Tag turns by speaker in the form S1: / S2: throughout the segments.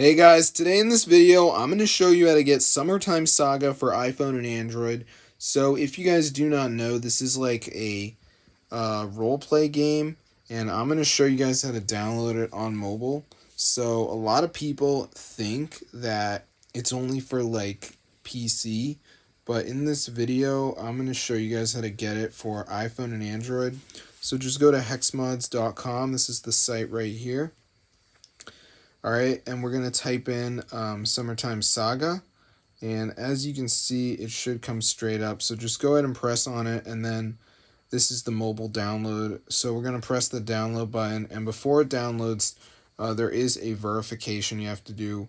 S1: Hey guys, today in this video I'm going to show you how to get Summertime Saga for iPhone and Android. So if you guys do not know, this is like a role play game, and I'm going to show you guys how to download it on mobile. So a lot of people think that it's only for like PC, but in this video I'm going to show you guys how to get it for iPhone and Android. So just go to hexmods.com. This is the site right here. Alright, and we're going to type in Summertime Saga, and as you can see, it should come straight up. So just go ahead and press on it, and then this is the mobile download. So we're going to press the download button, and before it downloads, there is a verification you have to do.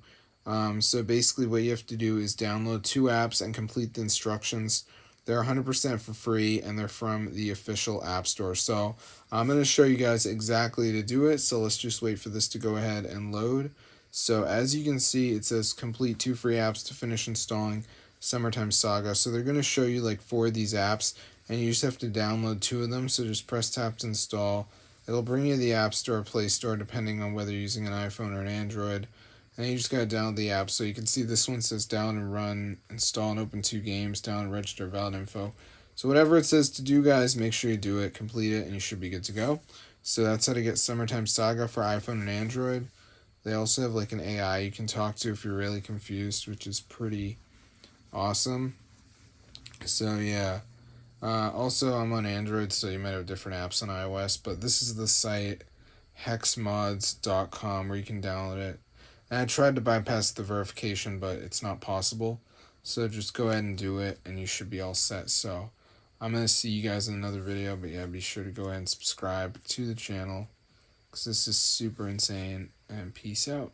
S1: So basically what you have to do is download 2 apps and complete the instructions. They're 100% for free, and they're from the official app store. So I'm going to show you guys exactly to do it. So let's just wait for this to go ahead and load. So as you can see, it says complete 2 free apps to finish installing Summertime Saga. So they're going to show you like 4 of these apps, and you just have to download 2 of them. So just press tap to install. It'll bring you to the App Store or Play Store depending on whether you're using an iPhone or an Android. And you just gotta download the app. So you can see this one says down and run, install and open 2 games, down and register valid info. So whatever it says to do, guys, make sure you do it, complete it, and you should be good to go. So that's how to get Summertime Saga for iPhone and Android. They also have like an AI you can talk to if you're really confused, which is pretty awesome. So yeah. Also, I'm on Android, so you might have different apps on iOS, but this is the site hexmods.com where you can download it. And I tried to bypass the verification, but it's not possible. So just go ahead and do it, and you should be all set. So I'm going to see you guys in another video, but yeah, be sure to go ahead and subscribe to the channel, because this is super insane, and peace out.